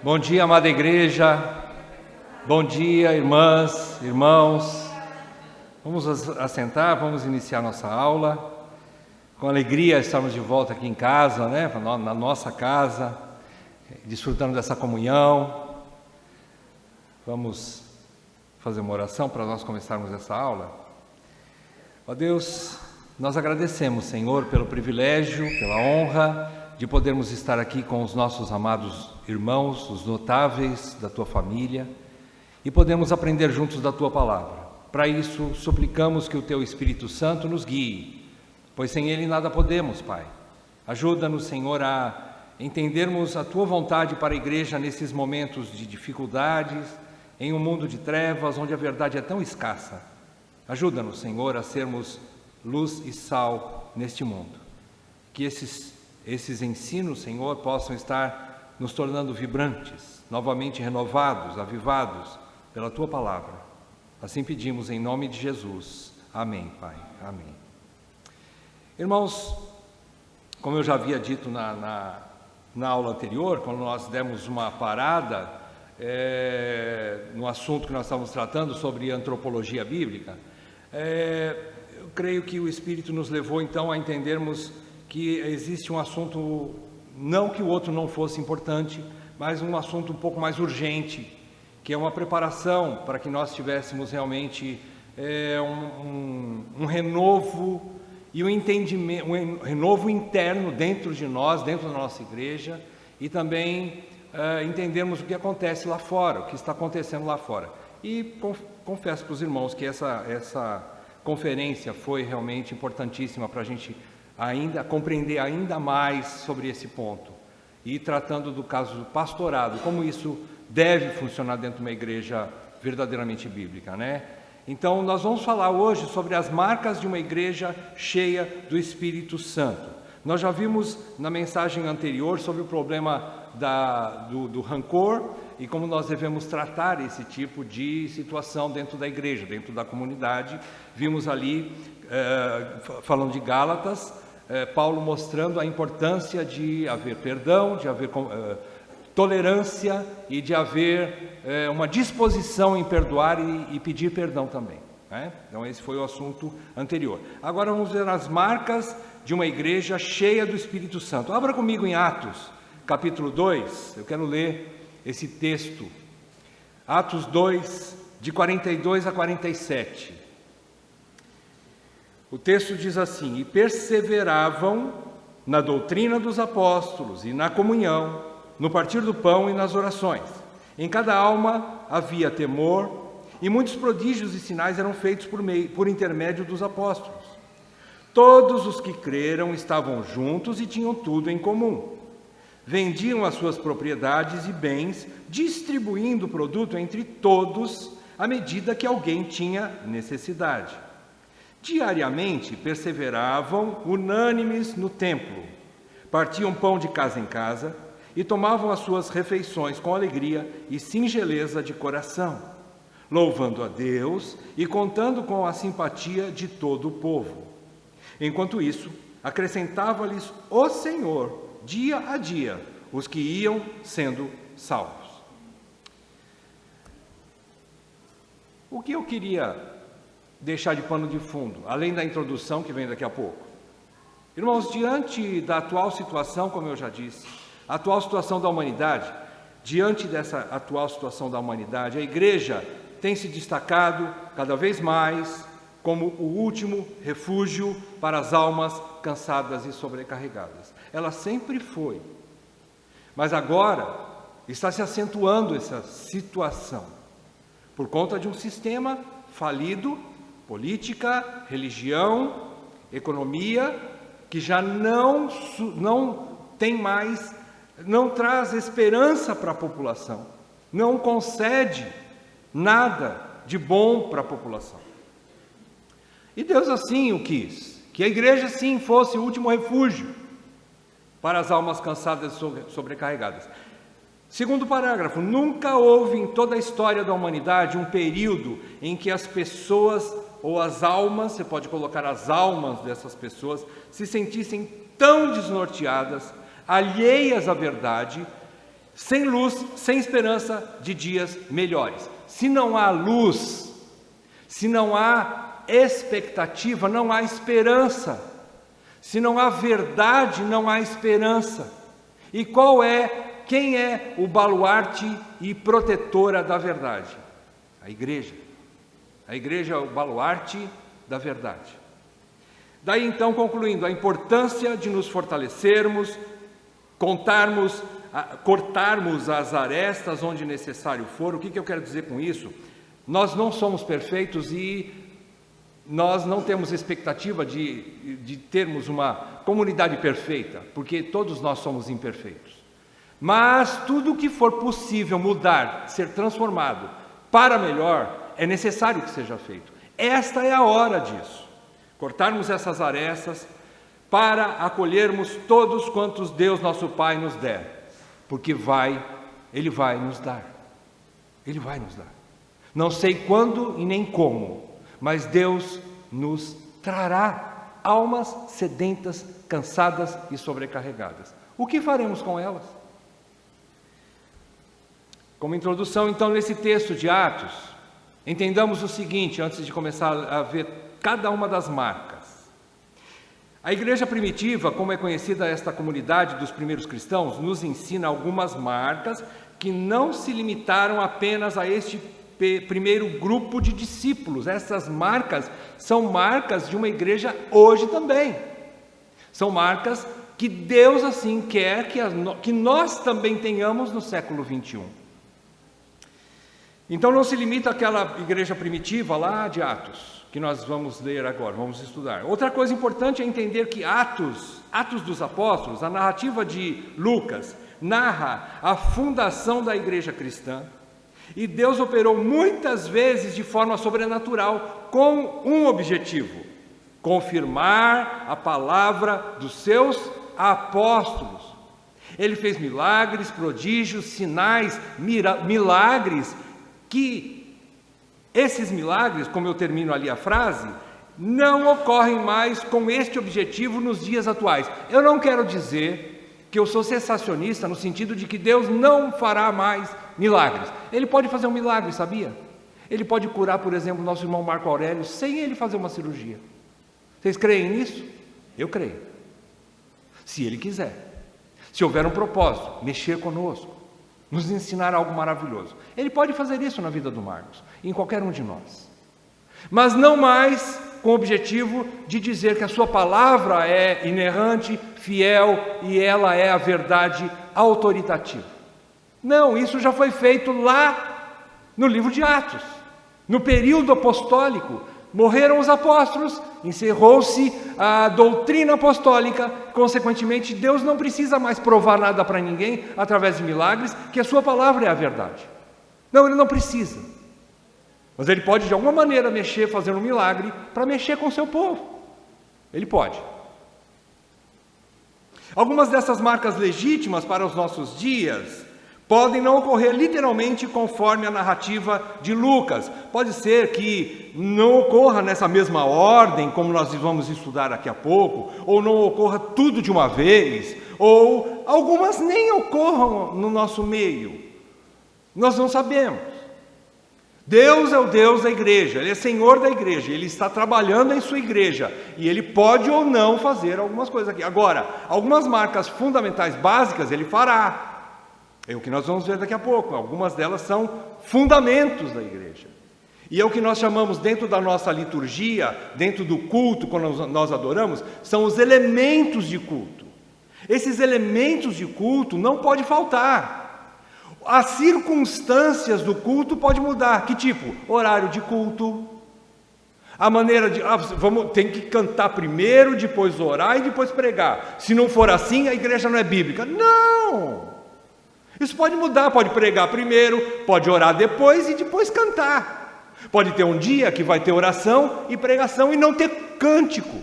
Bom dia, amada igreja. Bom dia, irmãs, irmãos. Vamos assentar, vamos iniciar nossa aula. Com alegria estamos de volta aqui em casa, né? Na nossa casa, desfrutando dessa comunhão. Vamos fazer uma oração para nós começarmos essa aula. Ó Deus, nós agradecemos, Senhor, pelo privilégio, pela honra de podermos estar aqui com os nossos amados irmãos, os notáveis da Tua família, e podemos aprender juntos da Tua palavra. Para isso, suplicamos que o Teu Espírito Santo nos guie, pois sem Ele nada podemos, Pai. Ajuda-nos, Senhor, a entendermos a Tua vontade para a igreja nesses momentos de dificuldades, em um mundo de trevas, onde a verdade é tão escassa. Ajuda-nos, Senhor, a sermos luz e sal neste mundo. Que esses ensinos, Senhor, possam estar nos tornando vibrantes, novamente renovados, avivados pela Tua palavra. Assim pedimos em nome de Jesus. Amém, Pai. Amém. Irmãos, como eu já havia dito na aula anterior, quando nós demos uma parada no assunto que nós estávamos tratando sobre antropologia bíblica, eu creio que o Espírito nos levou então a entendermos que existe um assunto, não que o outro não fosse importante, mas um assunto um pouco mais urgente, que é uma preparação para que nós tivéssemos realmente um renovo e um entendimento, um renovo interno dentro de nós, dentro da nossa igreja, e também entendermos o que acontece lá fora, o que está acontecendo lá fora. E confesso para os irmãos que essa conferência foi realmente importantíssima para a gente compreender ainda mais sobre esse ponto, e tratando do caso do pastorado, como isso deve funcionar dentro de uma igreja verdadeiramente bíblica, né? Então, nós vamos falar hoje sobre as marcas de uma igreja cheia do Espírito Santo. Nós já vimos na mensagem anterior sobre o problema do rancor e como nós devemos tratar esse tipo de situação dentro da igreja, dentro da comunidade. Vimos ali, falando de Gálatas, Paulo mostrando a importância de haver perdão, de haver tolerância e de haver uma disposição em perdoar e pedir perdão também, né? Então esse foi o assunto anterior. Agora vamos ver as marcas de uma igreja cheia do Espírito Santo. Abra comigo em Atos, capítulo 2, eu quero ler esse texto. Atos 2, de 42 a 47. O texto diz assim: E perseveravam na doutrina dos apóstolos e na comunhão, no partir do pão e nas orações. Em cada alma havia temor, e muitos prodígios e sinais eram feitos por intermédio dos apóstolos. Todos os que creram estavam juntos e tinham tudo em comum. Vendiam as suas propriedades e bens, distribuindo o produto entre todos, à medida que alguém tinha necessidade. Diariamente perseveravam unânimes no templo, partiam pão de casa em casa e tomavam as suas refeições com alegria e singeleza de coração, louvando a Deus e contando com a simpatia de todo o povo. Enquanto isso, acrescentava-lhes o Senhor, dia a dia, os que iam sendo salvos. O que eu queria deixar de pano de fundo, além da introdução que vem daqui a pouco? Irmãos, diante da atual situação, como eu já disse, a atual situação da humanidade, diante dessa atual situação da humanidade, a igreja tem se destacado cada vez mais como o último refúgio para as almas cansadas e sobrecarregadas. Ela sempre foi, mas agora está se acentuando essa situação, por conta de um sistema falido, política, religião, economia, que já não tem mais, não traz esperança para a população, não concede nada de bom para a população. E Deus assim o quis, que a igreja sim fosse o último refúgio para as almas cansadas e sobrecarregadas. Segundo parágrafo, nunca houve em toda a história da humanidade um período em que as pessoas ou as almas, você pode colocar as almas dessas pessoas, se sentissem tão desnorteadas, alheias à verdade, sem luz, sem esperança de dias melhores. Se não há luz, se não há expectativa, não há esperança. Se não há verdade, não há esperança. E quem é o baluarte e protetora da verdade? A igreja. A igreja é o baluarte da verdade. Daí então, concluindo, a importância de nos fortalecermos, cortarmos as arestas onde necessário for. O que eu quero dizer com isso? Nós não somos perfeitos e nós não temos expectativa de termos uma comunidade perfeita, porque todos nós somos imperfeitos. Mas tudo o que for possível mudar, ser transformado para melhor, é necessário que seja feito. Esta é a hora disso. Cortarmos essas arestas para acolhermos todos quantos Deus nosso Pai nos der, porque Ele vai nos dar. Ele vai nos dar. Não sei quando e nem como, mas Deus nos trará almas sedentas, cansadas e sobrecarregadas. O que faremos com elas? Como introdução, então, nesse texto de Atos, entendamos o seguinte, antes de começar a ver cada uma das marcas. A igreja primitiva, como é conhecida esta comunidade dos primeiros cristãos, nos ensina algumas marcas que não se limitaram apenas a este primeiro grupo de discípulos. Essas marcas são marcas de uma igreja hoje também. São marcas que Deus assim quer que nós também tenhamos no século 21. Então não se limita àquela igreja primitiva lá de Atos, que nós vamos ler agora, vamos estudar. Outra coisa importante é entender que Atos dos Apóstolos, a narrativa de Lucas, narra a fundação da igreja cristã, e Deus operou muitas vezes de forma sobrenatural, com um objetivo: confirmar a palavra dos seus apóstolos. Ele fez milagres, prodígios, sinais, milagres, que esses milagres, como eu termino ali a frase, não ocorrem mais com este objetivo nos dias atuais. Eu não quero dizer que eu sou sensacionista no sentido de que Deus não fará mais milagres. Ele pode fazer um milagre, sabia? Ele pode curar, por exemplo, nosso irmão Marco Aurélio sem ele fazer uma cirurgia. Vocês creem nisso? Eu creio. Se ele quiser. Se houver um propósito, mexer conosco, nos ensinar algo maravilhoso. Ele pode fazer isso na vida do Marcos, em qualquer um de nós. Mas não mais com o objetivo de dizer que a sua palavra é inerrante, fiel e ela é a verdade autoritativa. Não, isso já foi feito lá no livro de Atos, no período apostólico. Morreram os apóstolos, encerrou-se a doutrina apostólica, consequentemente Deus não precisa mais provar nada para ninguém através de milagres, que a sua palavra é a verdade. Não, ele não precisa. Mas ele pode de alguma maneira mexer, fazer um milagre para mexer com o seu povo. Ele pode. Algumas dessas marcas legítimas para os nossos dias podem não ocorrer literalmente conforme a narrativa de Lucas. Pode ser que não ocorra nessa mesma ordem, como nós vamos estudar daqui a pouco, ou não ocorra tudo de uma vez, ou algumas nem ocorram no nosso meio. Nós não sabemos. Deus é o Deus da igreja, Ele é Senhor da igreja, Ele está trabalhando em sua igreja, e Ele pode ou não fazer algumas coisas aqui. Agora, algumas marcas fundamentais básicas Ele fará. É o que nós vamos ver daqui a pouco. Algumas delas são fundamentos da igreja. E é o que nós chamamos dentro da nossa liturgia, dentro do culto, quando nós adoramos, são os elementos de culto. Esses elementos de culto não pode faltar. As circunstâncias do culto podem mudar. Que tipo? Horário de culto. A maneira de... tem que cantar primeiro, depois orar e depois pregar. Se não for assim, a igreja não é bíblica. Não! Isso pode mudar, pode pregar primeiro, pode orar depois e depois cantar. Pode ter um dia que vai ter oração e pregação e não ter cântico.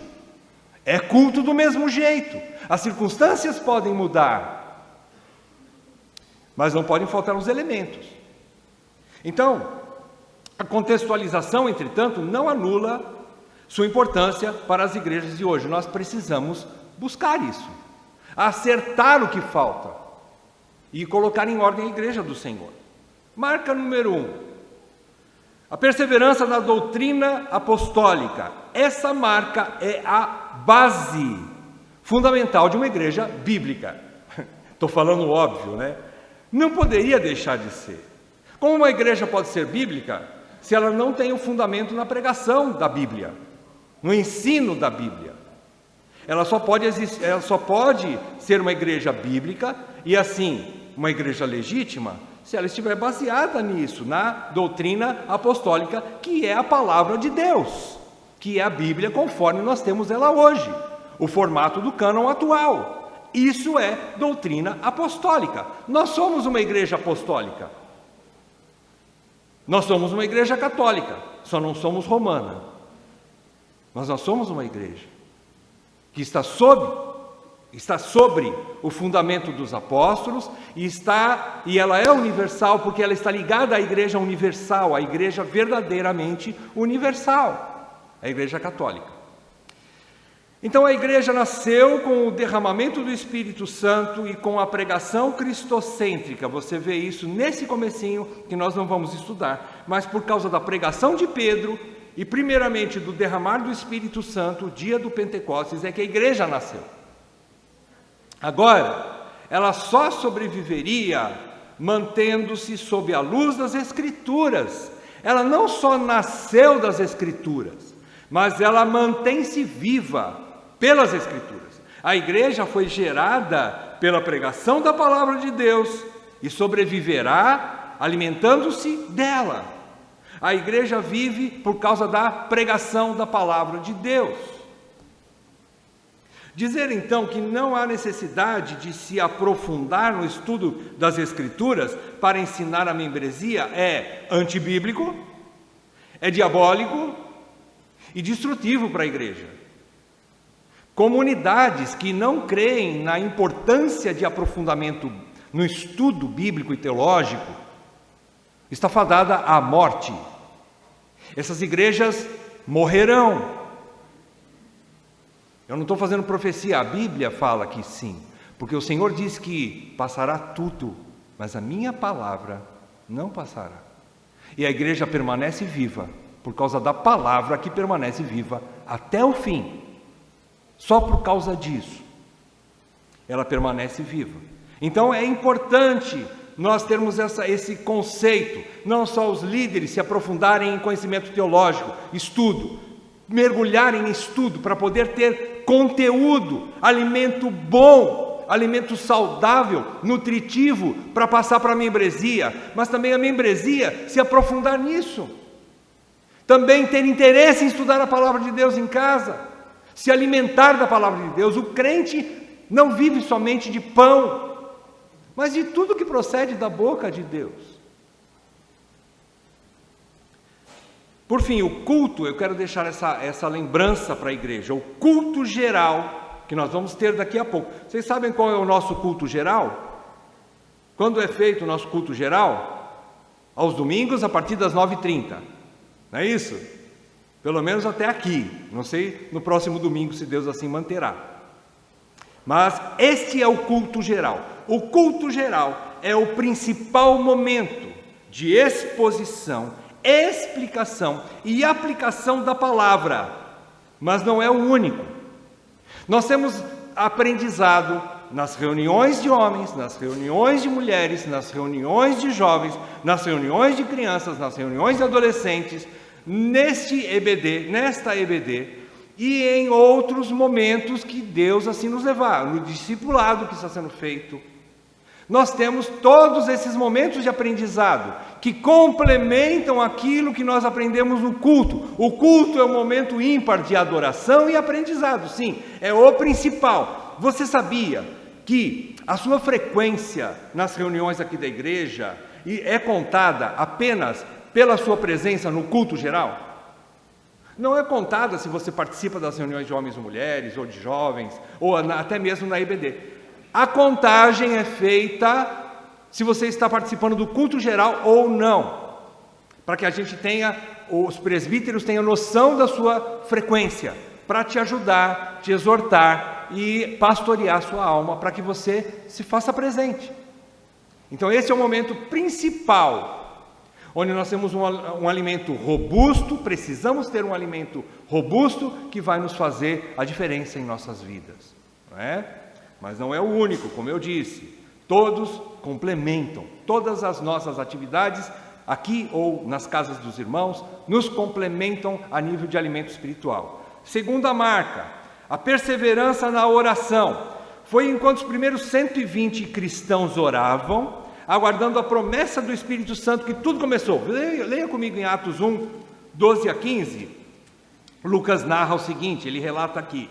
É culto do mesmo jeito. As circunstâncias podem mudar, mas não podem faltar os elementos. Então, a contextualização, entretanto, não anula sua importância para as igrejas de hoje. Nós precisamos buscar isso, acertar o que falta. e colocar em ordem a igreja do Senhor. Marca número 1, a perseverança na doutrina apostólica. Essa marca é a base fundamental de uma igreja bíblica. Estou falando óbvio, né? Não poderia deixar de ser. Como uma igreja pode ser bíblica se ela não tem o fundamento na pregação da Bíblia, no ensino da Bíblia? Ela só pode ser uma igreja bíblica e assim uma igreja legítima se ela estiver baseada nisso, na doutrina apostólica, que é a palavra de Deus, que é a Bíblia conforme nós temos ela hoje, o formato do cânon atual. Isso é doutrina apostólica. Nós somos uma igreja apostólica. Nós somos uma igreja católica, só não somos romana. Mas nós somos uma igreja que está sobre o fundamento dos apóstolos e ela é universal porque ela está ligada à igreja universal, à igreja verdadeiramente universal, a igreja católica. Então a igreja nasceu com o derramamento do Espírito Santo e com a pregação cristocêntrica. Você vê isso nesse comecinho que nós não vamos estudar, mas por causa da pregação de Pedro e primeiramente do derramar do Espírito Santo, o dia do Pentecostes, é que a igreja nasceu. Agora, ela só sobreviveria mantendo-se sob a luz das Escrituras. Ela não só nasceu das Escrituras, mas ela mantém-se viva pelas Escrituras. A igreja foi gerada pela pregação da palavra de Deus e sobreviverá alimentando-se dela. A igreja vive por causa da pregação da palavra de Deus. Dizer então que não há necessidade de se aprofundar no estudo das Escrituras para ensinar a membresia é antibíblico, é diabólico e destrutivo para a igreja. Comunidades que não creem na importância de aprofundamento no estudo bíblico e teológico está fadada à morte. Essas igrejas morrerão. Eu não estou fazendo profecia, a Bíblia fala que sim, porque o Senhor diz que passará tudo, mas a minha palavra não passará. E a igreja permanece viva por causa da palavra que permanece viva até o fim. Só por causa disso ela permanece viva. Então é importante nós termos esse conceito, não só os líderes se aprofundarem em conhecimento teológico, estudo, mergulharem em estudo para poder ter conteúdo, alimento bom, alimento saudável, nutritivo para passar para a membresia, mas também a membresia se aprofundar nisso. Também ter interesse em estudar a palavra de Deus em casa, se alimentar da palavra de Deus. O crente não vive somente de pão, mas de tudo que procede da boca de Deus. Por fim, o culto, eu quero deixar essa lembrança para a igreja, o culto geral, que nós vamos ter daqui a pouco. Vocês sabem qual é o nosso culto geral? Quando é feito o nosso culto geral? Aos domingos, a partir das 9h30, não é isso? Pelo menos até aqui, não sei no próximo domingo se Deus assim manterá. Mas este é o culto geral. O culto geral é o principal momento de exposição, explicação e aplicação da palavra, mas não é o único. Nós temos aprendizado nas reuniões de homens, nas reuniões de mulheres, nas reuniões de jovens, nas reuniões de crianças, nas reuniões de adolescentes, nesta EBD e em outros momentos que Deus assim nos levar, no discipulado que está sendo feito. Nós temos todos esses momentos de aprendizado que complementam aquilo que nós aprendemos no culto. O culto é um momento ímpar de adoração e aprendizado, sim, é o principal. Você sabia que a sua frequência nas reuniões aqui da igreja é contada apenas pela sua presença no culto geral? Não é contada se você participa das reuniões de homens e mulheres, ou de jovens, ou até mesmo na EBD. A contagem é feita se você está participando do culto geral ou não, para que a gente tenha, os presbíteros tenham noção da sua frequência, para te ajudar, te exortar e pastorear a sua alma, para que você se faça presente. Então esse é o momento principal, onde nós temos um alimento robusto, precisamos ter um alimento robusto que vai nos fazer a diferença em nossas vidas, não é? Mas não é o único, como eu disse, todos complementam, todas as nossas atividades aqui ou nas casas dos irmãos, nos complementam a nível de alimento espiritual. Segunda marca, a perseverança na oração. Foi enquanto os primeiros 120 cristãos oravam, aguardando a promessa do Espírito Santo, que tudo começou. Leia comigo em Atos 1, 12 a 15. Lucas narra o seguinte, ele relata aqui.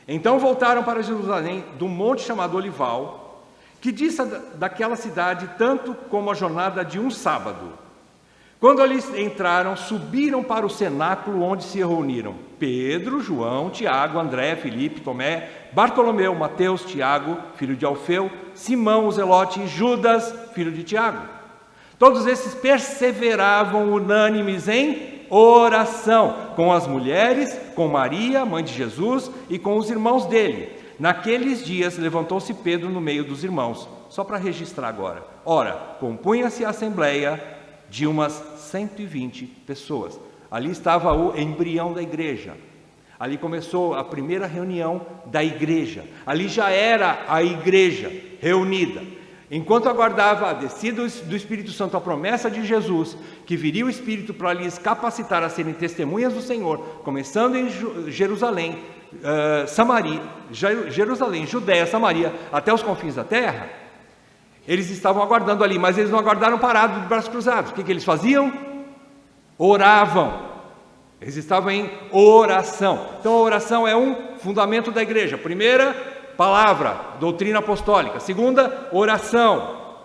Então voltaram para Jerusalém, do monte chamado Olival, que dista daquela cidade tanto como a jornada de um sábado. Quando ali entraram, subiram para o cenáculo onde se reuniram Pedro, João, Tiago, André, Filipe, Tomé, Bartolomeu, Mateus, Tiago, filho de Alfeu, Simão, o Zelote e Judas, filho de Tiago. Todos esses perseveravam unânimes em oração, com as mulheres, com Maria, mãe de Jesus, e com os irmãos dele. Naqueles dias levantou-se Pedro no meio dos irmãos, só para registrar agora. Ora, compunha-se a assembleia de umas 120 pessoas. Ali estava o embrião da igreja. Ali começou a primeira reunião da igreja. Ali já era a igreja reunida. Enquanto aguardava a descida do Espírito Santo, a promessa de Jesus, que viria o Espírito para lhes capacitar a serem testemunhas do Senhor, começando em Jerusalém, Jerusalém, Judéia, Samaria, até os confins da terra, eles estavam aguardando ali, mas eles não aguardaram parados de braços cruzados. O que eles faziam? Oravam. Eles estavam em oração. Então a oração é um fundamento da igreja. Primeira, palavra, doutrina apostólica. Segunda, oração.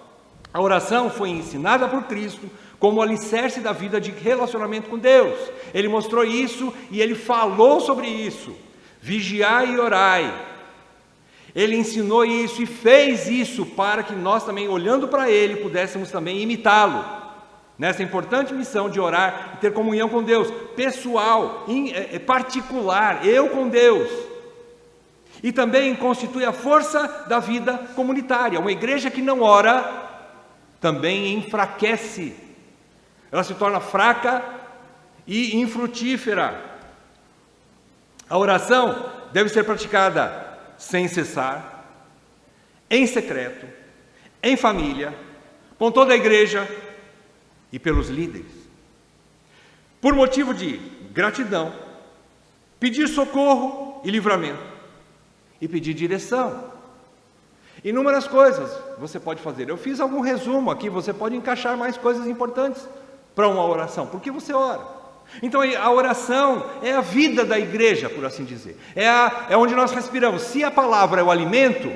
A oração foi ensinada por Cristo como alicerce da vida de relacionamento com Deus. Ele mostrou isso e ele falou sobre isso. Vigiai e orai. Ele ensinou isso e fez isso para que nós também, olhando para ele, pudéssemos também imitá-lo. Nessa importante missão de orar e ter comunhão com Deus, pessoal, particular, eu com Deus. E também constitui a força da vida comunitária. Uma igreja que não ora, também enfraquece. Ela se torna fraca e infrutífera. A oração deve ser praticada sem cessar, em secreto, em família, com toda a igreja e pelos líderes. Por motivo de gratidão, pedir socorro e livramento, e pedir direção. Inúmeras coisas você pode fazer. Eu fiz algum resumo aqui, você pode encaixar mais coisas importantes para uma oração. Por que você ora? Então a oração é a vida da igreja, por assim dizer. É onde nós respiramos. Se a palavra é o alimento,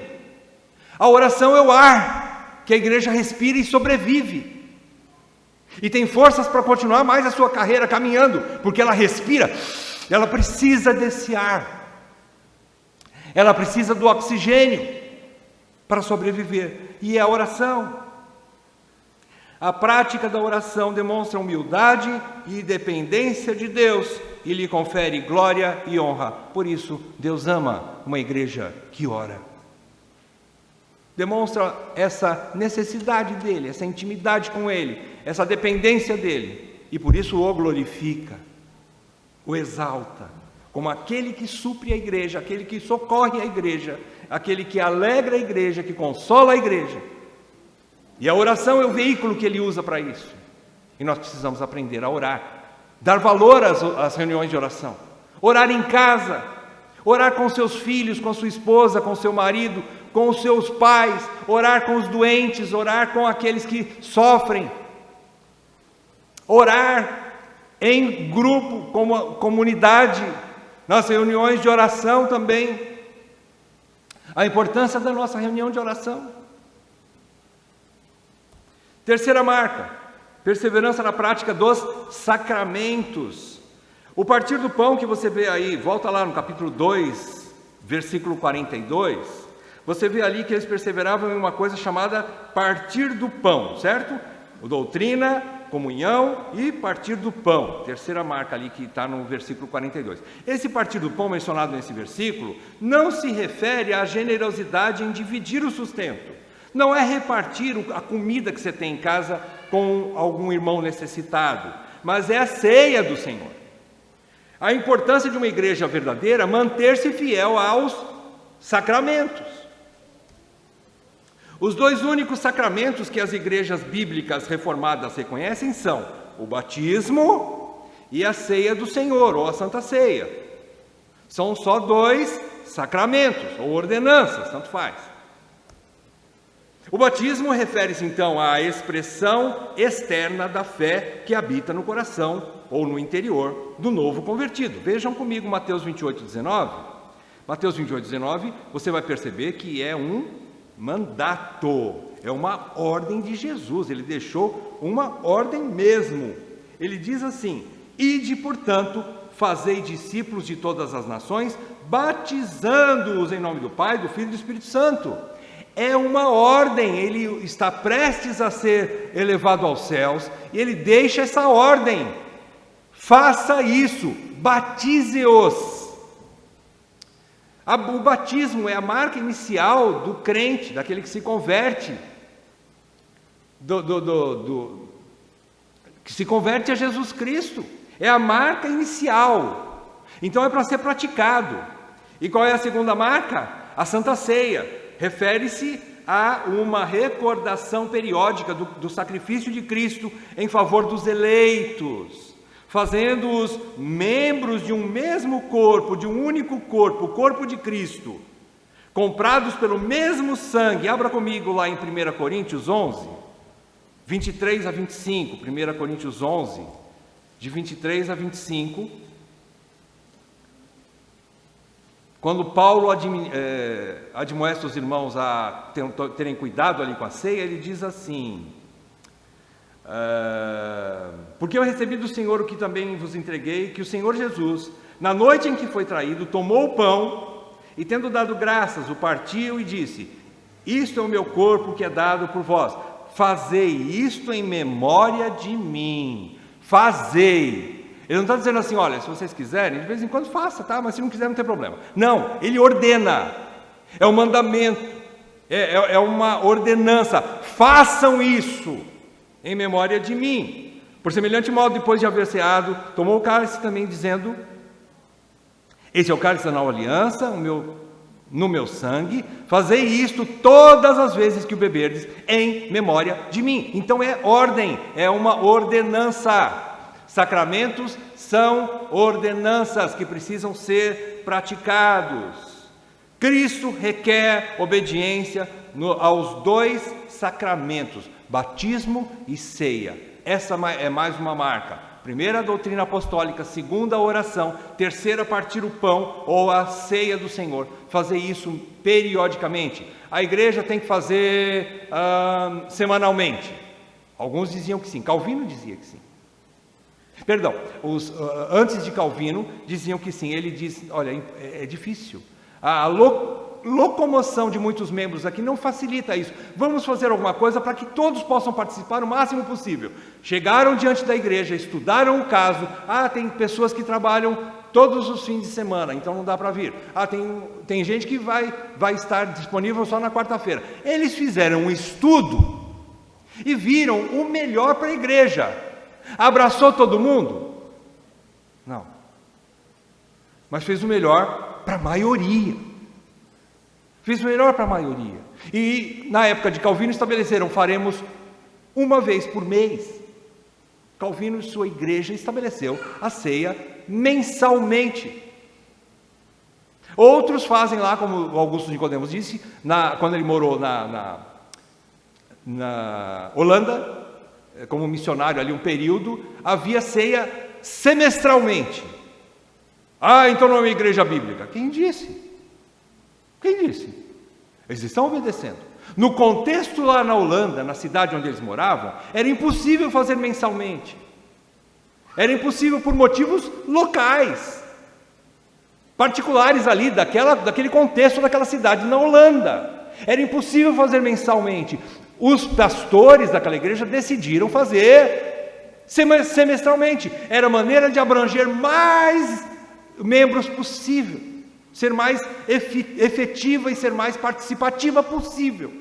a oração é o ar que a igreja respira e sobrevive. E tem forças para continuar mais a sua carreira caminhando, porque ela respira, ela precisa desse ar. Ela precisa do oxigênio para sobreviver. E é a oração. A prática da oração demonstra humildade e dependência de Deus e lhe confere glória e honra. Por isso, Deus ama uma igreja que ora. Demonstra essa necessidade dele, essa intimidade com ele, essa dependência dele. E por isso o glorifica, o exalta, como aquele que supre a igreja, aquele que socorre a igreja, aquele que alegra a igreja, que consola a igreja. E a oração é o veículo que ele usa para isso. E nós precisamos aprender a orar, dar valor às reuniões de oração, orar em casa, orar com seus filhos, com sua esposa, com seu marido, com os seus pais, orar com os doentes, orar com aqueles que sofrem, orar em grupo, como comunidade, nas reuniões de oração também. A importância da nossa reunião de oração. Terceira marca, perseverança na prática dos sacramentos. O partir do pão que você vê aí, volta lá no capítulo 2, versículo 42, você vê ali que eles perseveravam em uma coisa chamada partir do pão, certo? Doutrina, comunhão e partir do pão. Terceira marca ali que está no versículo 42. Esse partir do pão mencionado nesse versículo não se refere à generosidade em dividir o sustento. Não é repartir a comida que você tem em casa com algum irmão necessitado, mas é a ceia do Senhor. A importância de uma igreja verdadeira é manter-se fiel aos sacramentos. Os dois únicos sacramentos que as igrejas bíblicas reformadas reconhecem são o batismo e a ceia do Senhor, ou a Santa Ceia. São só dois sacramentos, ou ordenanças, tanto faz. O batismo refere-se então à expressão externa da fé que habita no coração ou no interior do novo convertido. Vejam comigo Mateus 28:19. Mateus 28:19, você vai perceber que é um mandato, é uma ordem de Jesus. Ele deixou uma ordem mesmo. Ele diz assim: ide, portanto, fazei discípulos de todas as nações, batizando-os em nome do Pai, do Filho e do Espírito Santo. É uma ordem, ele está prestes a ser elevado aos céus, e ele deixa essa ordem: faça isso, batize-os. O batismo é a marca inicial do crente, daquele que se converte, que se converte a Jesus Cristo. É a marca inicial. Então é para ser praticado. E qual é a segunda marca? A Santa Ceia. Refere-se a uma recordação periódica do sacrifício de Cristo em favor dos eleitos, fazendo-os membros de um mesmo corpo, de um único corpo, o corpo de Cristo, comprados pelo mesmo sangue. Abra comigo lá em 1 Coríntios 11, 23 a 25, 1 Coríntios 11, de 23 a 25, quando Paulo admoesta os irmãos a terem cuidado ali com a ceia, ele diz assim: porque eu recebi do Senhor o que também vos entreguei, que o Senhor Jesus, na noite em que foi traído, tomou o pão e, tendo dado graças, o partiu e disse: isto é o meu corpo que é dado por vós, fazei isto em memória de mim. Fazei. Ele não está dizendo assim: olha, se vocês quiserem, de vez em quando faça, tá? Mas se não quiser, não tem problema. Não, ele ordena. É um mandamento, é uma ordenança. Façam isso em memória de mim. Por semelhante modo, depois de haver ceado, tomou o cálice também, dizendo: esse é o cálice da nova aliança, no meu sangue. Fazei isto todas as vezes que o beberdes, em memória de mim. Então é ordem, é uma ordenança. Sacramentos são ordenanças que precisam ser praticados. Cristo requer obediência aos dois sacramentos, batismo e ceia. Essa é mais uma marca. Primeira, a doutrina apostólica. Segunda, a oração. Terceira, partir o pão ou a ceia do Senhor. Fazer isso periodicamente. A igreja tem que fazer semanalmente. Alguns diziam que sim. Calvino dizia que sim. Perdão, antes de Calvino diziam que sim. Ele diz: olha, é difícil. A locomoção de muitos membros aqui não facilita isso. Vamos fazer alguma coisa para que todos possam participar o máximo possível. Chegaram diante da igreja, estudaram o caso. Tem pessoas que trabalham todos os fins de semana, então não dá para vir. Tem gente que vai estar disponível só na quarta-feira. Eles fizeram um estudo e viram o melhor para a igreja. Abraçou todo mundo? Não. Mas fez o melhor para a maioria. Fez o melhor para a maioria. E na época de Calvino estabeleceram: faremos uma vez por mês. Calvino e sua igreja estabeleceu a ceia mensalmente. Outros fazem lá, como Augusto Nicodemos disse, quando ele morou na Holanda, como missionário ali um período, havia ceia semestralmente. Então não é uma igreja bíblica. Quem disse? Quem disse? Eles estão obedecendo. No contexto lá na Holanda, na cidade onde eles moravam, era impossível fazer mensalmente. Era impossível por motivos locais, particulares ali, daquele contexto daquela cidade na Holanda. Era impossível fazer mensalmente. Os pastores daquela igreja decidiram fazer semestralmente. Era a maneira de abranger mais membros possível, ser mais efetiva e ser mais participativa possível.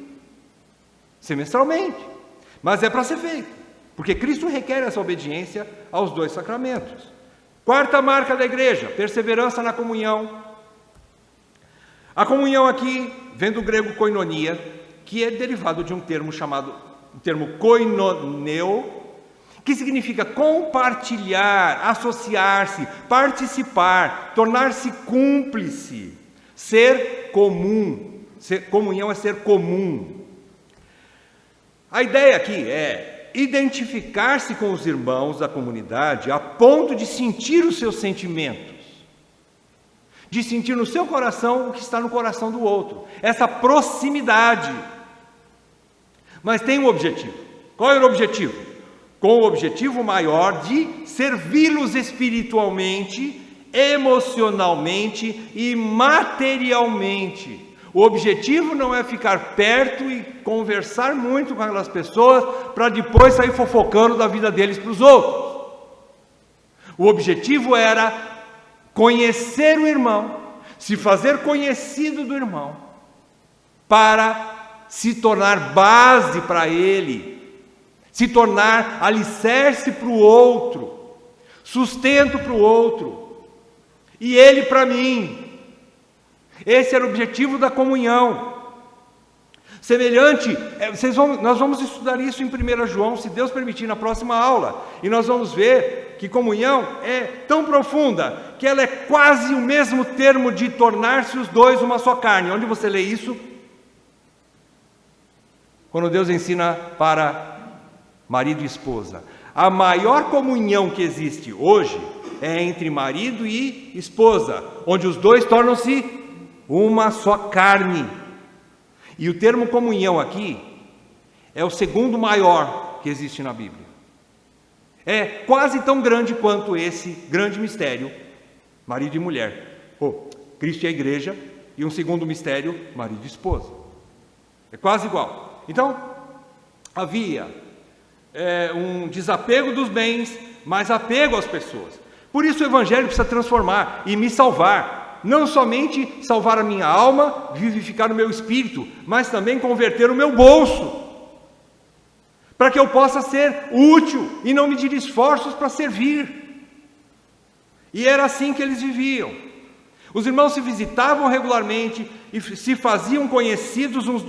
semestralmente, mas é para ser feito, porque Cristo requer essa obediência aos 2 sacramentos. Quarta marca da igreja, perseverança na comunhão. A comunhão aqui vem do grego koinonia, que é derivado de um termo chamado, koinoneo, que significa compartilhar, associar-se, participar, tornar-se cúmplice, ser comum. Comunhão é ser comum. A ideia aqui é identificar-se com os irmãos da comunidade a ponto de sentir os seus sentimentos, de sentir no seu coração o que está no coração do outro, essa proximidade. Mas tem um objetivo. Qual era o objetivo? Com o objetivo maior de servi-los espiritualmente, emocionalmente e materialmente. O objetivo não é ficar perto e conversar muito com aquelas pessoas para depois sair fofocando da vida deles para os outros. O objetivo era conhecer o irmão, se fazer conhecido do irmão, para se tornar base para ele, se tornar alicerce para o outro, sustento para o outro, e ele para mim. Esse era o objetivo da comunhão. Semelhante, nós vamos estudar isso em 1 João, se Deus permitir, na próxima aula, e nós vamos ver que comunhão é tão profunda, que ela é quase o mesmo termo de tornar-se os 2 uma só carne. Onde você lê isso? Quando Deus ensina para marido e esposa. A maior comunhão que existe hoje é entre marido e esposa, onde os 2 tornam-se uma só carne. E o termo comunhão aqui é o segundo maior que existe na Bíblia. É quase tão grande quanto esse grande mistério, marido e mulher. Cristo e a igreja, e um segundo mistério, marido e esposa. É quase igual. Então, havia um desapego dos bens, mas apego às pessoas. Por isso o Evangelho precisa transformar e me salvar. Não somente salvar a minha alma, vivificar o meu espírito, mas também converter o meu bolso, para que eu possa ser útil e não medir esforços para servir. E era assim que eles viviam. Os irmãos se visitavam regularmente e se faziam conhecidos uns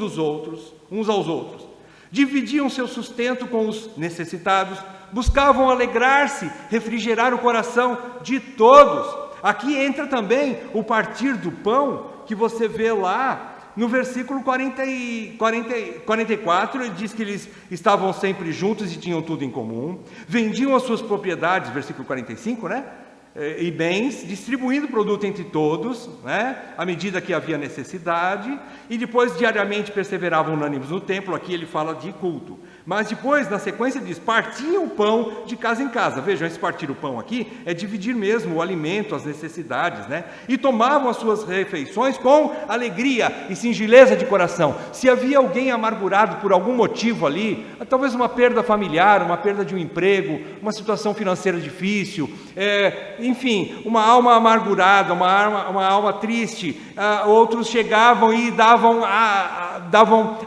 aos outros. Dividiam seu sustento com os necessitados, buscavam alegrar-se, refrigerar o coração de todos. Aqui entra também o partir do pão, que você vê lá no versículo 44, ele diz que eles estavam sempre juntos e tinham tudo em comum, vendiam as suas propriedades, versículo 45, né? E bens, distribuindo o produto entre todos, né? À medida que havia necessidade, e depois diariamente perseveravam unânimes no templo. Aqui ele fala de culto, mas depois na sequência diz, partiam o pão de casa em casa. Vejam, esse partir o pão aqui é dividir mesmo o alimento, as necessidades, né? E tomavam as suas refeições com alegria e singeleza de coração. Se havia alguém amargurado por algum motivo ali, talvez uma perda familiar, uma perda de um emprego, uma situação financeira difícil, enfim, uma alma amargurada, uma alma triste, outros chegavam e davam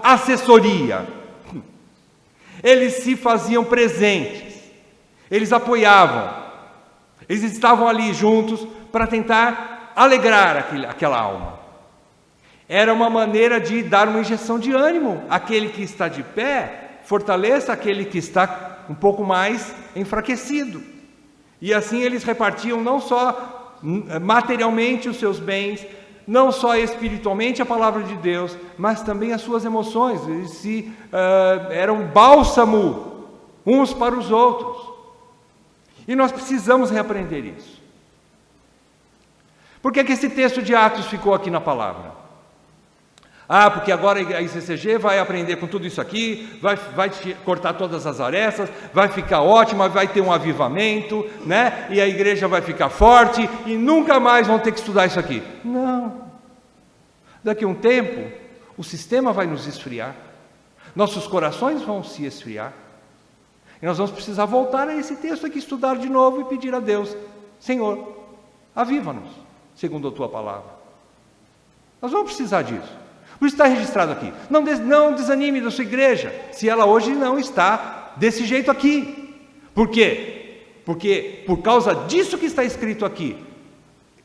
assessoria. Eles se faziam presentes, eles apoiavam, eles estavam ali juntos para tentar alegrar aquela alma. Era uma maneira de dar uma injeção de ânimo àquele que está de pé, fortaleça aquele que está um pouco mais enfraquecido. E assim eles repartiam não só materialmente os seus bens, não só espiritualmente a palavra de Deus, mas também as suas emoções. Eles eram bálsamo uns para os outros. E nós precisamos reaprender isso. Por que esse texto de Atos ficou aqui na palavra? Porque agora a ICCG vai aprender com tudo isso aqui, vai cortar todas as arestas, vai ficar ótima, vai ter um avivamento, né? E a igreja vai ficar forte e nunca mais vão ter que estudar isso aqui. Não. Daqui a um tempo, o sistema vai nos esfriar, nossos corações vão se esfriar, e nós vamos precisar voltar a esse texto aqui, estudar de novo e pedir a Deus, Senhor, aviva-nos, segundo a Tua palavra. Nós vamos precisar disso. Por isso está registrado aqui. Não desanime da sua igreja, se ela hoje não está desse jeito aqui. Por quê? Porque por causa disso que está escrito aqui,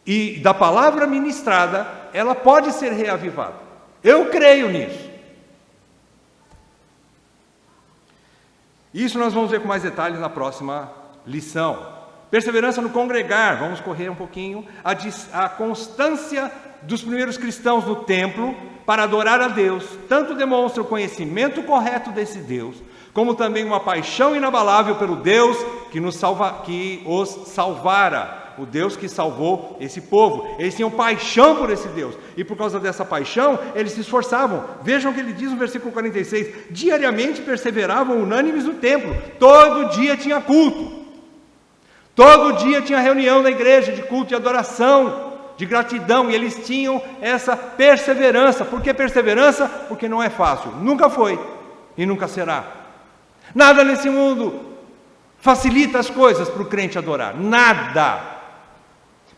e da palavra ministrada, ela pode ser reavivada. Eu creio nisso. Isso nós vamos ver com mais detalhes na próxima lição. Perseverança no congregar, vamos correr um pouquinho. A constância dos primeiros cristãos no templo para adorar a Deus, tanto demonstra o conhecimento correto desse Deus, como também uma paixão inabalável pelo Deus que os salvara. O Deus que salvou esse povo. Eles tinham paixão por esse Deus, e por causa dessa paixão, eles se esforçavam. Vejam o que ele diz no versículo 46, diariamente perseveravam unânimes no templo, todo dia tinha culto, todo dia tinha reunião na igreja, de culto, de adoração, de gratidão, e eles tinham essa perseverança. Por que perseverança? Porque não é fácil, nunca foi, e nunca será. Nada nesse mundo facilita as coisas para o crente adorar, nada.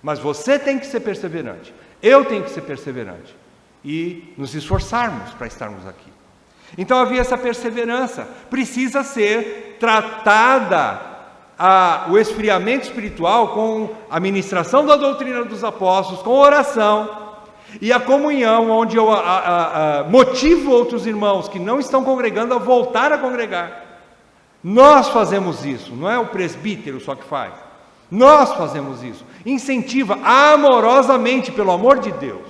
Mas você tem que ser perseverante, eu tenho que ser perseverante, e nos esforçarmos para estarmos aqui. Então havia essa perseverança, precisa ser tratada o esfriamento espiritual com a ministração da doutrina dos apóstolos, com oração, e a comunhão, onde eu motivo outros irmãos que não estão congregando a voltar a congregar. Nós fazemos isso, não é o presbítero só que faz. Nós fazemos isso, incentiva amorosamente, pelo amor de Deus.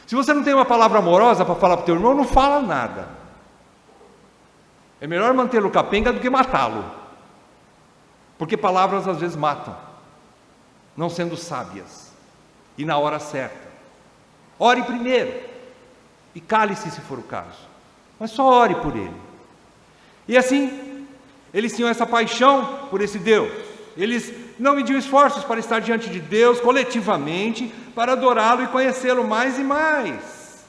Se você não tem uma palavra amorosa para falar para o teu irmão, não fala nada. É melhor mantê-lo capenga do que matá-lo, porque palavras às vezes matam, não sendo sábias, e na hora certa. Ore primeiro, e cale-se se for o caso, mas só ore por ele. E assim, eles tinham essa paixão por esse Deus. Eles não mediam esforços para estar diante de Deus coletivamente, para adorá-lo e conhecê-lo mais e mais.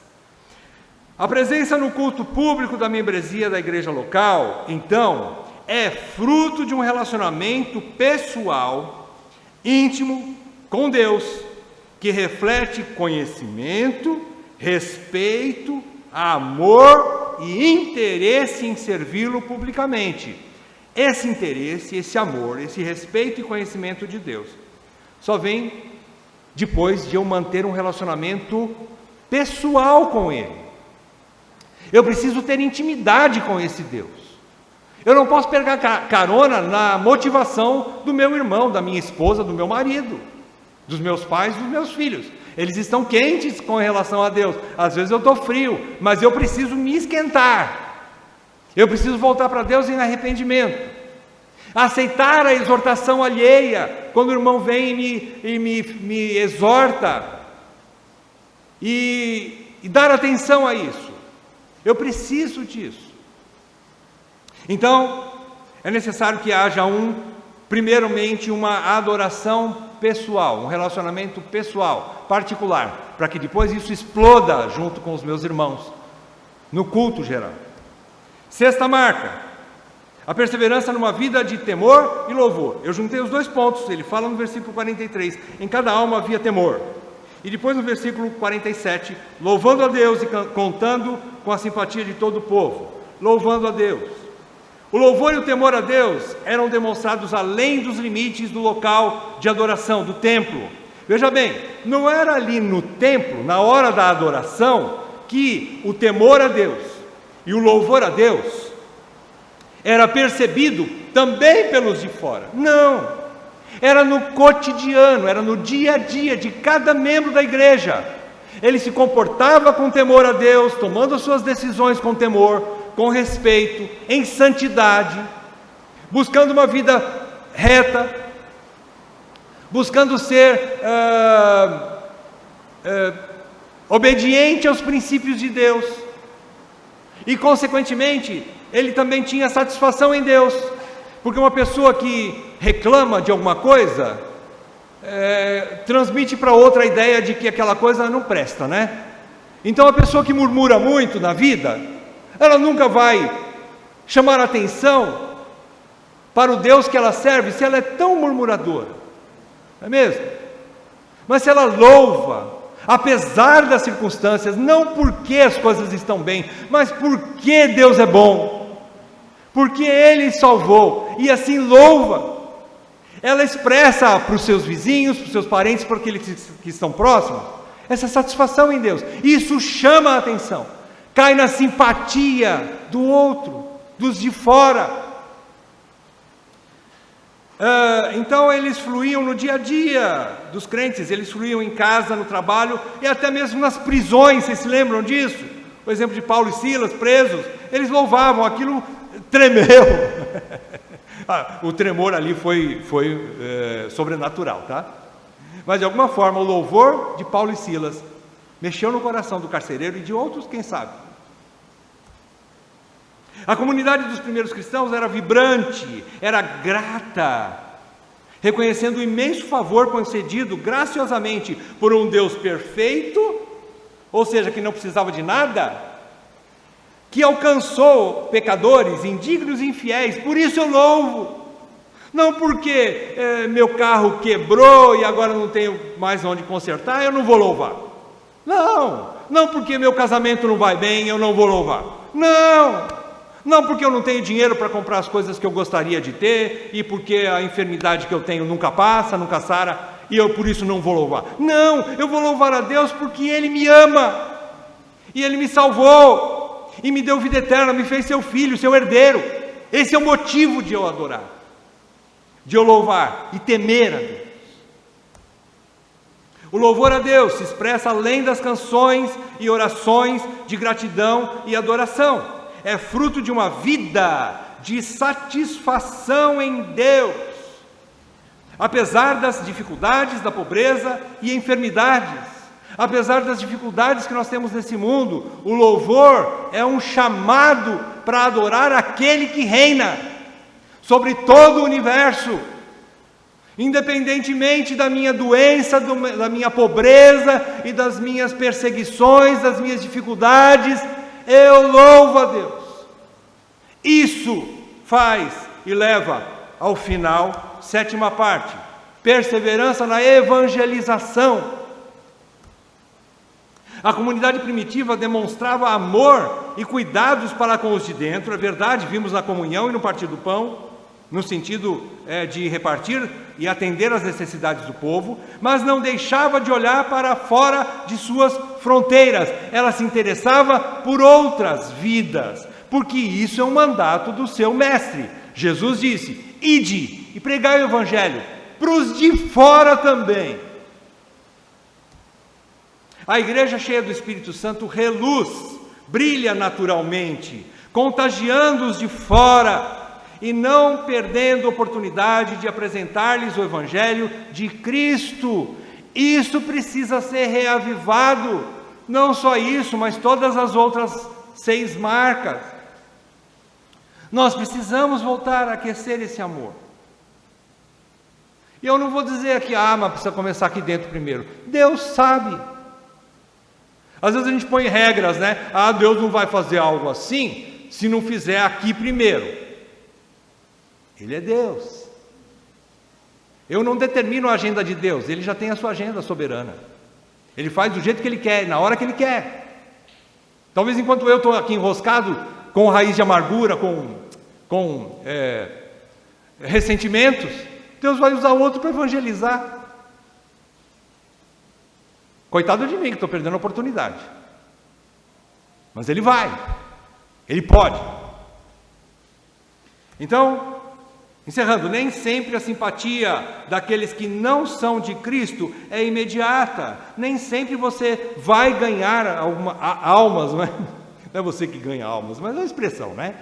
A presença no culto público da membresia da igreja local, então, é fruto de um relacionamento pessoal, íntimo, com Deus, que reflete conhecimento, respeito, amor e interesse em servi-lo publicamente. Esse interesse, esse amor, esse respeito e conhecimento de Deus só vem depois de eu manter um relacionamento pessoal com Ele. Eu preciso ter intimidade com esse Deus. Eu não posso pegar carona na motivação do meu irmão, da minha esposa, do meu marido, dos meus pais, dos meus filhos. Eles estão quentes com relação a Deus. Às vezes eu estou frio, mas eu preciso me esquentar. Eu preciso voltar para Deus em arrependimento, aceitar a exortação alheia, quando o irmão vem e me exorta, e dar atenção a isso. Eu preciso disso. Então, é necessário que haja primeiramente uma adoração pessoal, um relacionamento pessoal, particular, para que depois isso exploda junto com os meus irmãos, no culto geral. Sexta marca, a perseverança numa vida de temor e louvor. Eu juntei os dois pontos, ele fala no versículo 43, em cada alma havia temor. E depois no versículo 47, louvando a Deus e contando com a simpatia de todo o povo. Louvando a Deus. O louvor e o temor a Deus eram demonstrados além dos limites do local de adoração, do templo. Veja bem, não era ali no templo, na hora da adoração, que o temor a Deus e o louvor a Deus era percebido também pelos de fora. Não, era no cotidiano, era no dia a dia de cada membro da igreja. Ele se comportava com temor a Deus, tomando as suas decisões com temor, com respeito, em santidade, buscando uma vida reta, buscando ser obediente aos princípios de Deus. E, consequentemente, ele também tinha satisfação em Deus, porque uma pessoa que reclama de alguma coisa, transmite para outra a ideia de que aquela coisa não presta, né? Então, a pessoa que murmura muito na vida, ela nunca vai chamar atenção para o Deus que ela serve, se ela é tão murmuradora, não é mesmo? Mas se ela louva, apesar das circunstâncias, não porque as coisas estão bem, mas porque Deus é bom, porque Ele salvou, e assim louva. Ela expressa para os seus vizinhos, para os seus parentes, para aqueles que estão próximos, essa satisfação em Deus. Isso chama a atenção, cai na simpatia do outro, dos de fora. Então eles fluíam no dia a dia dos crentes, eles fluíam em casa, no trabalho e até mesmo nas prisões. Vocês se lembram disso? O exemplo de Paulo e Silas, presos, eles louvavam, aquilo tremeu. O tremor ali foi sobrenatural, tá? Mas de alguma forma o louvor de Paulo e Silas mexeu no coração do carcereiro e de outros, quem sabe. A comunidade dos primeiros cristãos era vibrante, era grata, reconhecendo o imenso favor concedido graciosamente por um Deus perfeito, ou seja, que não precisava de nada, que alcançou pecadores, indignos e infiéis. Por isso eu louvo, não porque meu carro quebrou e agora não tenho mais onde consertar, eu não vou louvar. Não porque meu casamento não vai bem, eu não vou louvar. Não porque eu não tenho dinheiro para comprar as coisas que eu gostaria de ter, e porque a enfermidade que eu tenho nunca passa, nunca sara, e eu por isso não vou louvar. Não, eu vou louvar a Deus porque Ele me ama, e Ele me salvou, e me deu vida eterna, me fez seu filho, seu herdeiro. Esse é o motivo de eu adorar, de eu louvar e temer a Deus. O louvor a Deus se expressa além das canções e orações de gratidão e adoração. É fruto de uma vida de satisfação em Deus. Apesar das dificuldades, da pobreza e enfermidades, apesar das dificuldades que nós temos nesse mundo, o louvor é um chamado para adorar aquele que reina sobre todo o universo. Independentemente da minha doença, da minha pobreza e das minhas perseguições, das minhas dificuldades, eu louvo a Deus. Isso faz e leva ao final, sétima parte, perseverança na evangelização. A comunidade primitiva demonstrava amor e cuidados para com os de dentro, é verdade, vimos na comunhão e no partir do pão, no sentido de repartir e atender às necessidades do povo, mas não deixava de olhar para fora de suas fronteiras. Ela se interessava por outras vidas, porque isso é um mandato do seu mestre. Jesus disse: ide e pregai o evangelho para os de fora também. A igreja cheia do Espírito Santo reluz, brilha naturalmente, contagiando os de fora e não perdendo a oportunidade de apresentar-lhes o evangelho de Cristo. Isso precisa ser reavivado. Não só isso, mas todas as outras 6 marcas. Nós precisamos voltar a aquecer esse amor. E eu não vou dizer aqui, mas precisa começar aqui dentro primeiro. Deus sabe. Às vezes a gente põe regras, né? Deus não vai fazer algo assim se não fizer aqui primeiro. Ele é Deus. Eu não determino a agenda de Deus, Ele já tem a sua agenda soberana. Ele faz do jeito que Ele quer, na hora que Ele quer. Talvez enquanto eu estou aqui enroscado com raiz de amargura, com ressentimentos, Deus vai usar outro para evangelizar. Coitado de mim que estou perdendo a oportunidade. Mas Ele vai, Ele pode. Então, encerrando, nem sempre a simpatia daqueles que não são de Cristo é imediata. Nem sempre você vai ganhar almas, não é você que ganha almas, mas é uma expressão, né?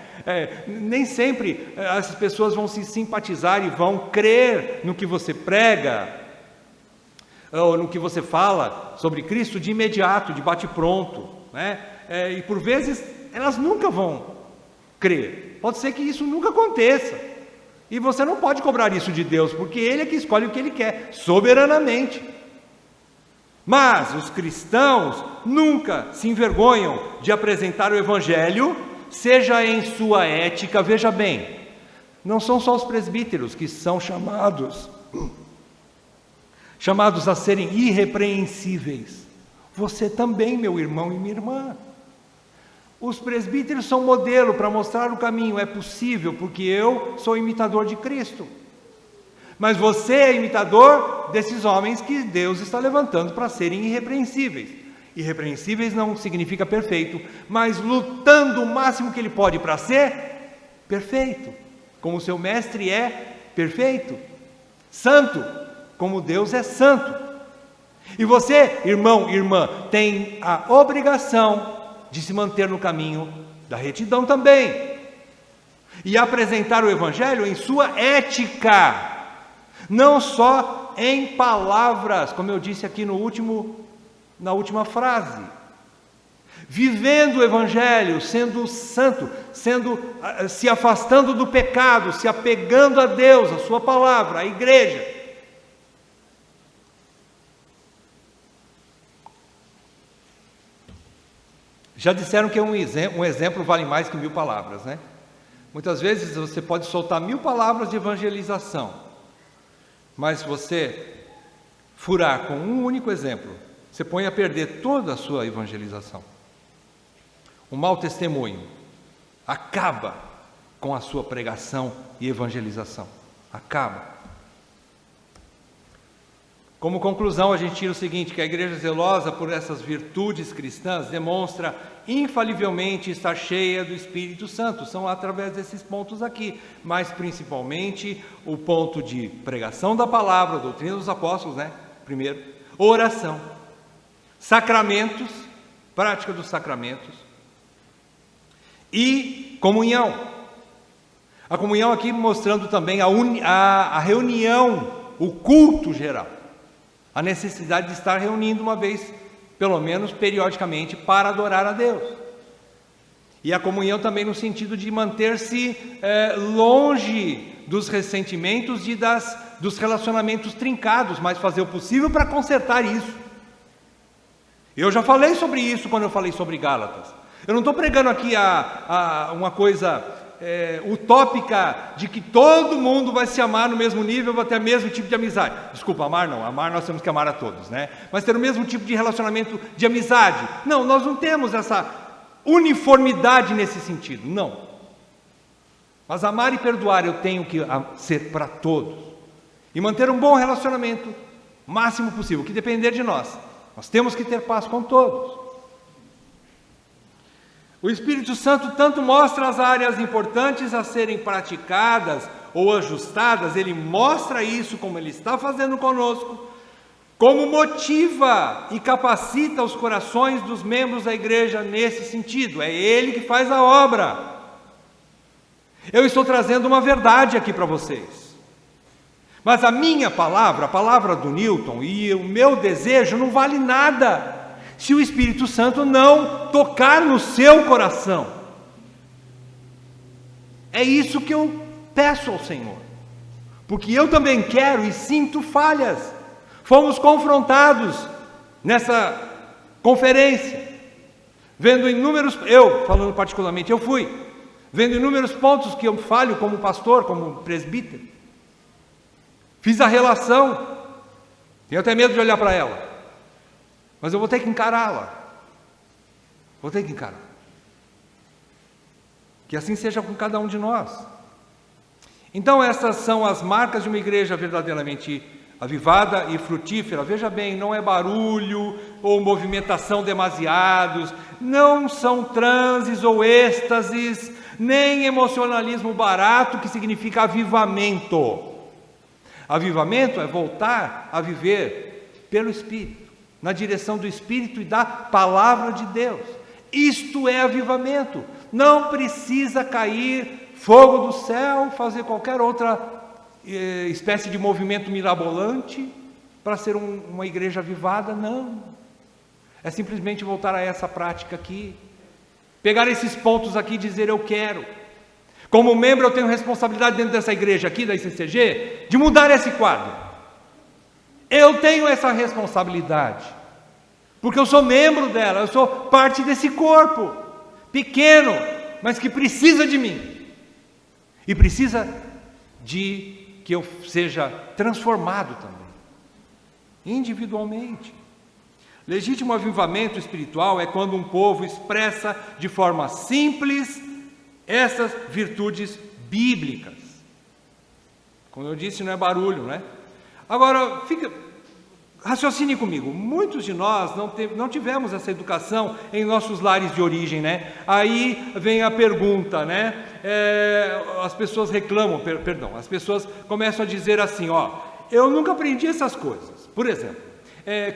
Nem sempre as pessoas vão se simpatizar e vão crer no que você prega, ou no que você fala sobre Cristo de imediato, de bate-pronto, né? E por vezes elas nunca vão crer. Pode ser que isso nunca aconteça. E você não pode cobrar isso de Deus, porque Ele é que escolhe o que Ele quer, soberanamente. Mas os cristãos nunca se envergonham de apresentar o Evangelho, seja em sua ética. Veja bem, não são só os presbíteros que são chamados a serem irrepreensíveis. Você também, meu irmão e minha irmã. Os presbíteros são modelo para mostrar o caminho. É possível, porque eu sou imitador de Cristo. Mas você é imitador desses homens que Deus está levantando para serem irrepreensíveis. Irrepreensíveis não significa perfeito, mas lutando o máximo que ele pode para ser perfeito, como o seu mestre é perfeito, santo, como Deus é santo. E você, irmão e irmã, tem a obrigação de se manter no caminho da retidão também, e apresentar o Evangelho em sua ética, não só em palavras, como eu disse aqui na última frase, vivendo o Evangelho, sendo santo, se afastando do pecado, se apegando a Deus, a sua palavra, a igreja. Já disseram que um exemplo vale mais que 1000 palavras, né? Muitas vezes você pode soltar 1000 palavras de evangelização, mas se você furar com um único exemplo, você põe a perder toda a sua evangelização. O mau testemunho acaba com a sua pregação e evangelização. Acaba. Como conclusão, a gente tira o seguinte, que a igreja zelosa por essas virtudes cristãs demonstra infalivelmente estar cheia do Espírito Santo. São através desses pontos aqui, mas principalmente o ponto de pregação da palavra, doutrina dos apóstolos, né? Primeiro, oração, sacramentos, prática dos sacramentos e comunhão. A comunhão aqui mostrando também a reunião, o culto geral. A necessidade de estar reunindo uma vez, pelo menos periodicamente, para adorar a Deus. E a comunhão também no sentido de manter-se longe dos ressentimentos e dos relacionamentos trincados, mas fazer o possível para consertar isso. Eu já falei sobre isso quando eu falei sobre Gálatas. Eu não estou pregando aqui uma coisa utópica de que todo mundo vai se amar no mesmo nível, vai ter o mesmo tipo de amizade. Desculpa, amar não, amar nós temos que amar a todos, né? Mas ter o mesmo tipo de relacionamento de amizade. Não, nós não temos essa uniformidade nesse sentido, não. Mas amar e perdoar eu tenho que ser para todos. E manter um bom relacionamento, o máximo possível, o que depender de nós. Nós temos que ter paz com todos. O Espírito Santo tanto mostra as áreas importantes a serem praticadas ou ajustadas, ele mostra isso como ele está fazendo conosco, como motiva e capacita os corações dos membros da igreja nesse sentido. É ele que faz a obra. Eu estou trazendo uma verdade aqui para vocês, mas a minha palavra, a palavra do Newton e o meu desejo não vale nada se o Espírito Santo não tocar no seu coração. É isso que eu peço ao Senhor, porque eu também quero e sinto falhas. Fomos confrontados nessa conferência, vendo inúmeros, eu falando particularmente, eu fui vendo inúmeros pontos que eu falho como pastor, como presbítero. Fiz a relação, tenho até medo de olhar para ela, mas eu vou ter que encará-la. Vou ter que encarar. Que assim seja com cada um de nós. Então essas são as marcas de uma igreja verdadeiramente avivada e frutífera. Veja bem, não é barulho ou movimentação demasiados, não são transes ou êxtases, nem emocionalismo barato, que significa avivamento. Avivamento é voltar a viver pelo Espírito, na direção do Espírito e da Palavra de Deus. Isto é avivamento. Não precisa cair fogo do céu, fazer qualquer outra espécie de movimento mirabolante para ser uma igreja avivada, não. É simplesmente voltar a essa prática aqui, pegar esses pontos aqui e dizer eu quero. Como membro eu tenho responsabilidade dentro dessa igreja aqui, da ICCG, de mudar esse quadro. Eu tenho essa responsabilidade, porque eu sou membro dela, eu sou parte desse corpo, pequeno, mas que precisa de mim, e precisa de que eu seja transformado também, individualmente. Legítimo avivamento espiritual é quando um povo expressa de forma simples essas virtudes bíblicas. Como eu disse, não é barulho, né? Agora, raciocine comigo, muitos de nós não tivemos essa educação em nossos lares de origem, né? Aí vem a pergunta, né? As pessoas reclamam, as pessoas começam a dizer assim, eu nunca aprendi essas coisas. Por exemplo,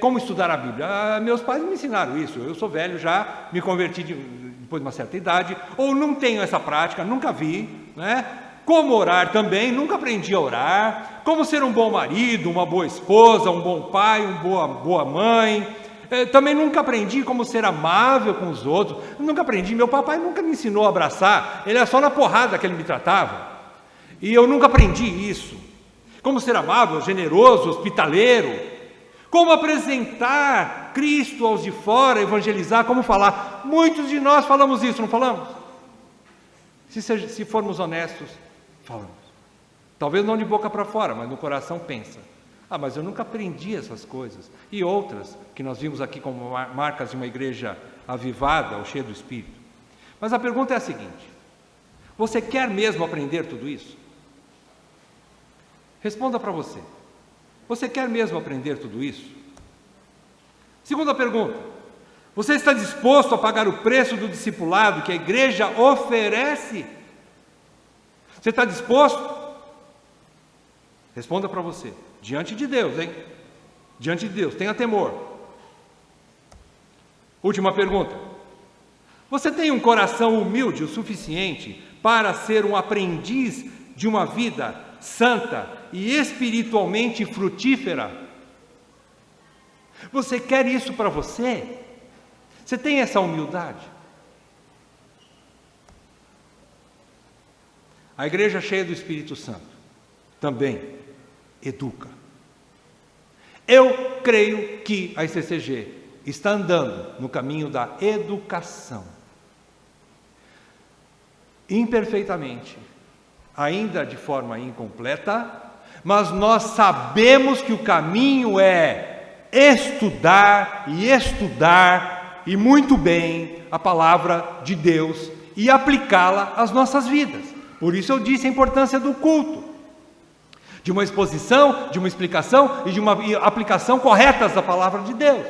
como estudar a Bíblia? Meus pais me ensinaram isso, eu sou velho já, me converti depois de uma certa idade, ou não tenho essa prática, nunca vi, né? Como orar também, nunca aprendi a orar. Como ser um bom marido, uma boa esposa, um bom pai, uma boa mãe. Também nunca aprendi como ser amável com os outros. Nunca aprendi, meu papai nunca me ensinou a abraçar. Ele era só na porrada que ele me tratava. E eu nunca aprendi isso. Como ser amável, generoso, hospitaleiro. Como apresentar Cristo aos de fora, evangelizar, como falar. Muitos de nós falamos isso, não falamos? Se formos honestos, falamos. Talvez não de boca para fora, mas no coração pensa. Mas eu nunca aprendi essas coisas. E outras, que nós vimos aqui como marcas de uma igreja avivada ou cheia do Espírito. Mas a pergunta é a seguinte: você quer mesmo aprender tudo isso? Responda para você. Você quer mesmo aprender tudo isso? Segunda pergunta: você está disposto a pagar o preço do discipulado que a igreja oferece? Você está disposto? Responda para você. Diante de Deus, hein? Diante de Deus, tenha temor. Última pergunta. Você tem um coração humilde o suficiente para ser um aprendiz de uma vida santa e espiritualmente frutífera? Você quer isso para você? Você tem essa humildade? A igreja cheia do Espírito Santo também educa. Eu creio que a ICCG está andando no caminho da educação. Imperfeitamente, ainda de forma incompleta, mas nós sabemos que o caminho é estudar e muito bem a palavra de Deus e aplicá-la às nossas vidas. Por isso eu disse a importância do culto, de uma exposição, de uma explicação e de uma aplicação corretas da palavra de Deus.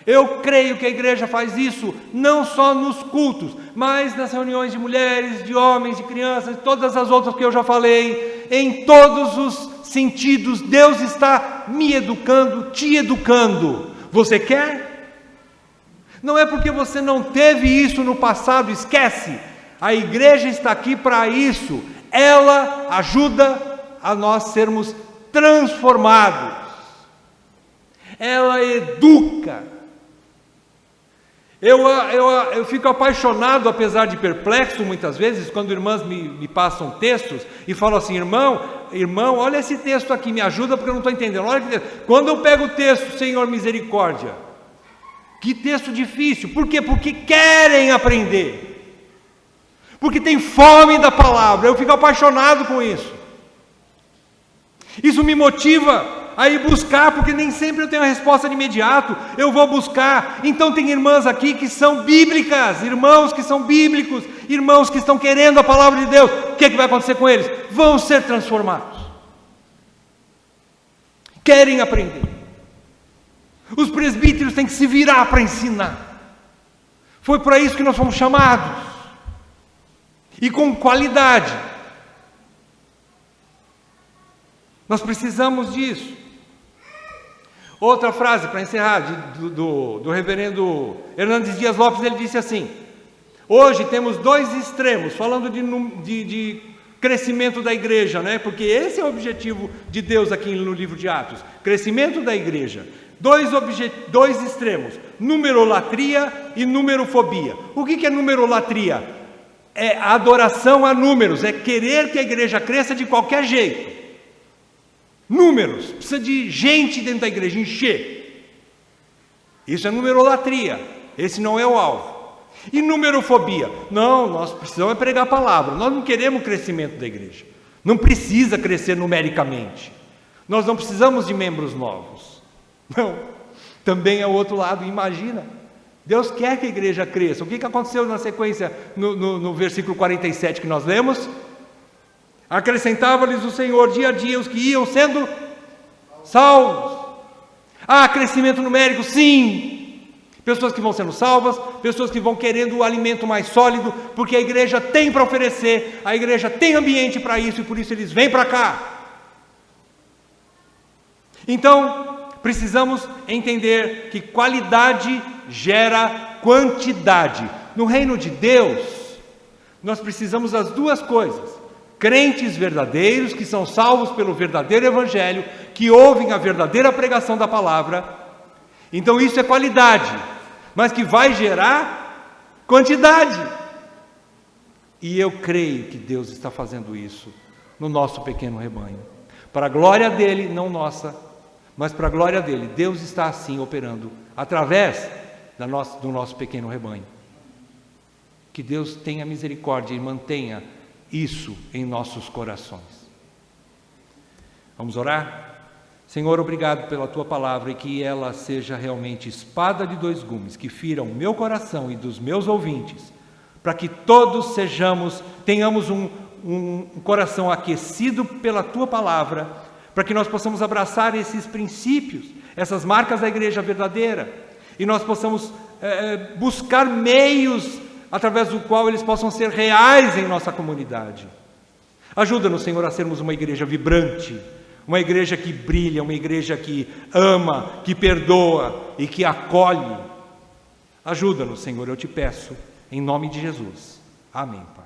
Eu creio que a igreja faz isso não só nos cultos, mas nas reuniões de mulheres, de homens, de crianças, todas as outras que eu já falei, em todos os sentidos. Deus está me educando, te educando. Você quer? Não é porque você não teve isso no passado, esquece. A igreja está aqui para isso. Ela ajuda a nós sermos transformados. Ela educa. Eu fico apaixonado, apesar de perplexo muitas vezes, quando irmãs me passam textos e falam assim: irmão, olha esse texto aqui, me ajuda porque eu não estou entendendo. Olha que texto. Quando eu pego o texto, Senhor, misericórdia, que texto difícil. Por quê? Porque querem aprender, porque tem fome da palavra. Eu fico apaixonado com isso. Isso me motiva a ir buscar, porque nem sempre eu tenho a resposta de imediato. Eu vou buscar. Então tem irmãs aqui que são bíblicas, irmãos que são bíblicos, irmãos que estão querendo a palavra de Deus. O que vai acontecer com eles? Vão ser transformados. Querem aprender. Os presbíteros têm que se virar para ensinar. Foi para isso que nós fomos chamados. E com qualidade. Nós precisamos disso. Outra frase para encerrar, do reverendo Hernandes Dias Lopes, ele disse assim: hoje temos dois extremos, falando de crescimento da igreja, né? Porque esse é o objetivo de Deus aqui no livro de Atos, crescimento da igreja. Dois extremos, numerolatria e numerofobia. O que é numerolatria? É adoração a números, é querer que a igreja cresça de qualquer jeito. Números, precisa de gente dentro da igreja, encher. Isso é numerolatria, esse não é o alvo. E numerofobia? Não, nós precisamos pregar a palavra, nós não queremos crescimento da igreja. Não precisa crescer numericamente. Nós não precisamos de membros novos. Não. também é o outro lado, imagina. Deus quer que a igreja cresça. O que aconteceu na sequência, no versículo 47 que nós lemos? Acrescentava-lhes o Senhor dia a dia os que iam sendo salvos. Há crescimento numérico, sim. Pessoas que vão sendo salvas, pessoas que vão querendo o alimento mais sólido, porque a igreja tem para oferecer, a igreja tem ambiente para isso, e por isso eles vêm para cá. Então, precisamos entender que qualidade gera quantidade. No reino de Deus, nós precisamos das duas coisas: crentes verdadeiros, que são salvos pelo verdadeiro evangelho, que ouvem a verdadeira pregação da palavra. Então isso é qualidade, mas que vai gerar quantidade. E eu creio que Deus está fazendo isso no nosso pequeno rebanho, para a glória dele, não nossa, mas para a glória dele. Deus está assim operando através do nosso pequeno rebanho. Que Deus tenha misericórdia e mantenha isso em nossos corações. Vamos orar? Senhor, obrigado pela Tua palavra, e que ela seja realmente espada de dois gumes, que fira o meu coração e dos meus ouvintes, para que todos tenhamos um coração aquecido pela Tua palavra, para que nós possamos abraçar esses princípios, essas marcas da igreja verdadeira, e nós possamos buscar meios através do qual eles possam ser reais em nossa comunidade. Ajuda-nos, Senhor, a sermos uma igreja vibrante, uma igreja que brilha, uma igreja que ama, que perdoa e que acolhe. Ajuda-nos, Senhor, eu te peço, em nome de Jesus. Amém, Pai.